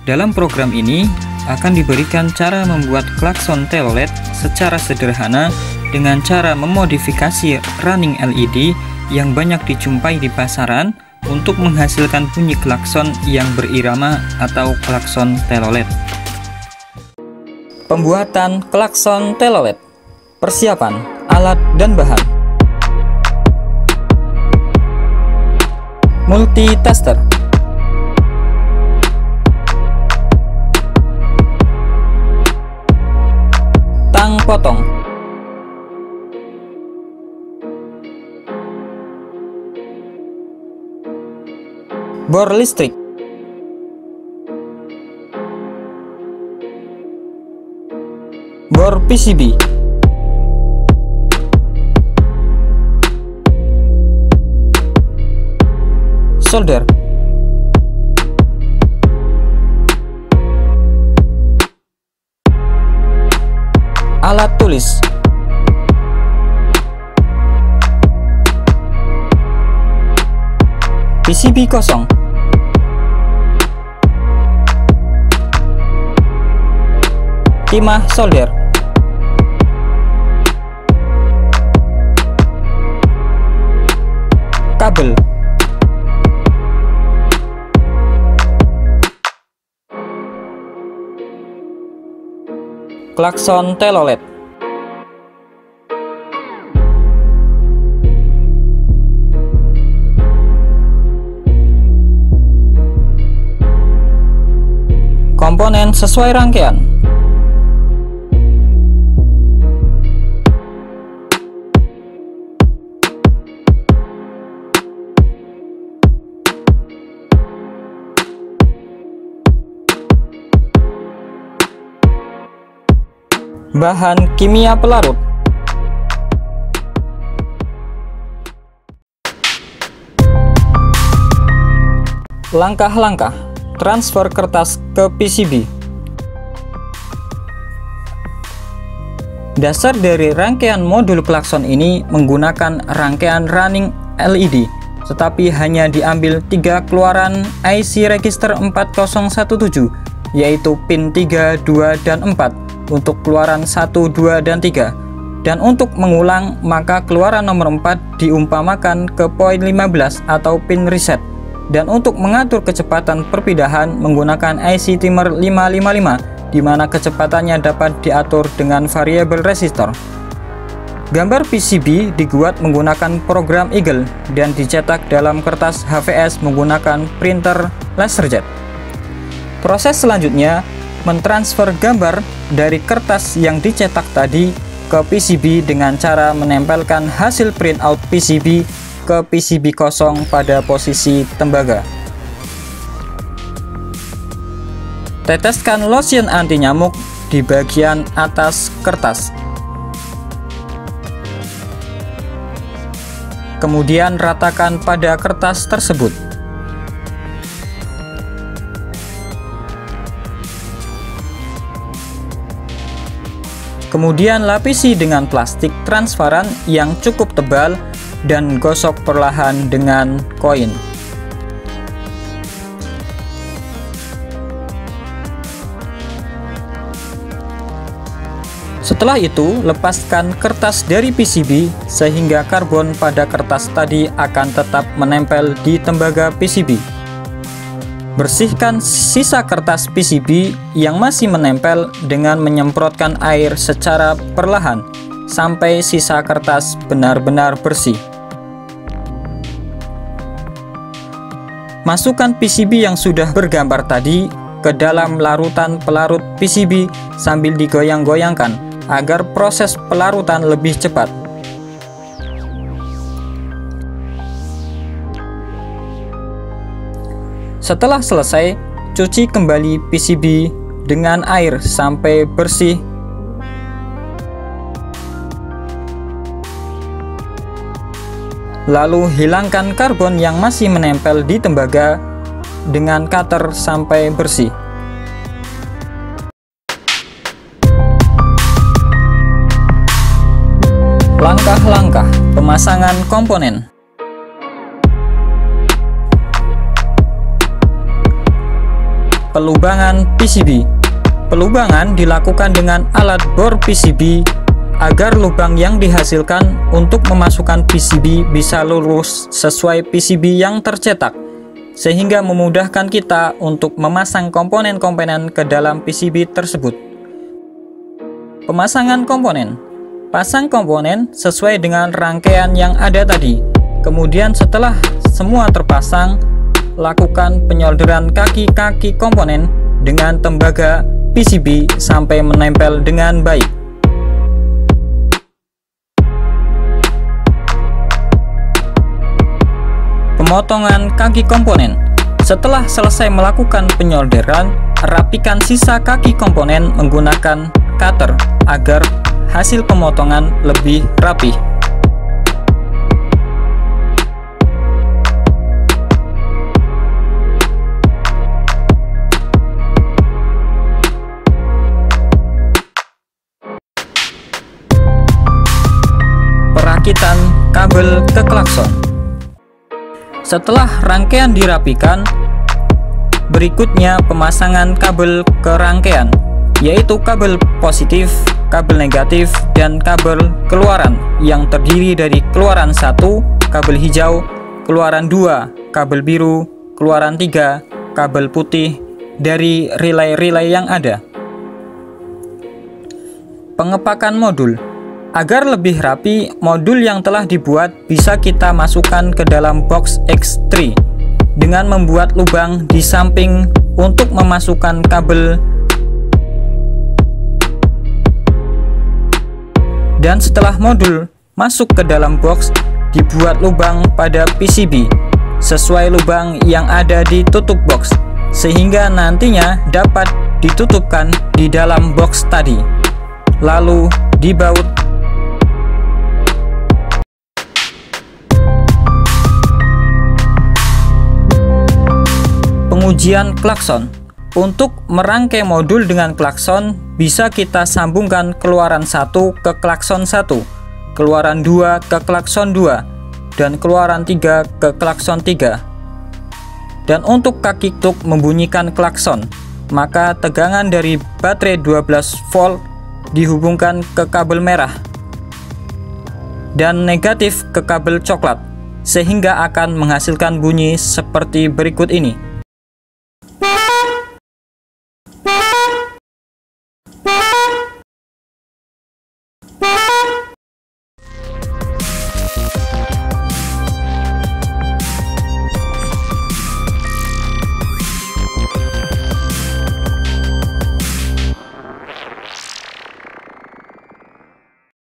Dalam program ini akan diberikan cara membuat klakson telolet secara sederhana dengan cara memodifikasi running LED yang banyak dijumpai di pasaran untuk menghasilkan bunyi klakson yang berirama atau klakson telolet. Pembuatan klakson telolet. Persiapan alat dan bahan. Multitester. Tang potong. Bor listrik. Bor PCB. Solder. Alat tulis. PCB kosong. Timah solder. Kabel. Klakson telolet. Komponen sesuai rangkaian. Bahan kimia pelarut. Langkah-langkah transfer kertas ke PCB. Dasar dari rangkaian modul klakson ini menggunakan rangkaian running LED, tetapi hanya diambil 3 keluaran IC register 4017, yaitu pin 3, 2, dan 4 untuk keluaran 1, 2, dan 3. Dan untuk mengulang, maka keluaran nomor 4 diumpamakan ke poin 15 atau pin reset. Dan untuk mengatur kecepatan perpindahan menggunakan IC timer 555, di mana kecepatannya dapat diatur dengan variabel resistor. Gambar PCB dibuat menggunakan program Eagle dan dicetak dalam kertas HVS menggunakan printer LaserJet. Proses selanjutnya mentransfer gambar dari kertas yang dicetak tadi ke PCB dengan cara menempelkan hasil printout PCB ke PCB kosong pada posisi tembaga. Teteskan lotion anti nyamuk di bagian atas kertas. Kemudian ratakan pada kertas tersebut. Kemudian lapisi dengan plastik transparan yang cukup tebal dan gosok perlahan dengan koin. Setelah itu, lepaskan kertas dari PCB sehingga karbon pada kertas tadi akan tetap menempel di tembaga PCB. Bersihkan sisa kertas PCB yang masih menempel dengan menyemprotkan air secara perlahan sampai sisa kertas benar-benar bersih. Masukkan PCB yang sudah bergambar tadi ke dalam larutan pelarut PCB sambil digoyang-goyangkan agar proses pelarutan lebih cepat. Setelah selesai, cuci kembali PCB dengan air sampai bersih. Lalu hilangkan karbon yang masih menempel di tembaga dengan cutter sampai bersih. Langkah-langkah pemasangan komponen. Pelubangan PCB. Pelubangan dilakukan dengan alat bor PCB agar lubang yang dihasilkan untuk memasukkan PCB bisa lurus sesuai PCB yang tercetak, sehingga memudahkan kita untuk memasang komponen-komponen ke dalam PCB tersebut. Pemasangan komponen. Pasang komponen sesuai dengan rangkaian yang ada tadi. Kemudian setelah semua terpasang, lakukan penyolderan kaki-kaki komponen dengan tembaga PCB sampai menempel dengan baik. Pemotongan kaki komponen. Setelah selesai melakukan penyolderan, rapikan sisa kaki komponen menggunakan cutter agar hasil pemotongan lebih rapi. Perakitan kabel ke klakson. Setelah rangkaian dirapikan, berikutnya pemasangan kabel ke rangkaian, yaitu kabel positif, kabel negatif, dan kabel keluaran yang terdiri dari keluaran 1, kabel hijau, keluaran 2, kabel biru, keluaran 3, kabel putih dari relay-relay yang ada. Pengepakan modul. Agar lebih rapi, modul yang telah dibuat bisa kita masukkan ke dalam box X3 dengan membuat lubang di samping untuk memasukkan kabel. Dan setelah modul masuk ke dalam box, dibuat lubang pada PCB sesuai lubang yang ada di tutup box, sehingga nantinya dapat ditutupkan di dalam box tadi, lalu dibaut. Pengujian klakson. Untuk merangkai modul dengan klakson, bisa kita sambungkan keluaran 1 ke klakson 1, keluaran 2 ke klakson 2, dan keluaran 3 ke klakson 3. Dan untuk kaki truk membunyikan klakson, maka tegangan dari baterai 12 volt dihubungkan ke kabel merah dan negatif ke kabel coklat, sehingga akan menghasilkan bunyi seperti berikut ini.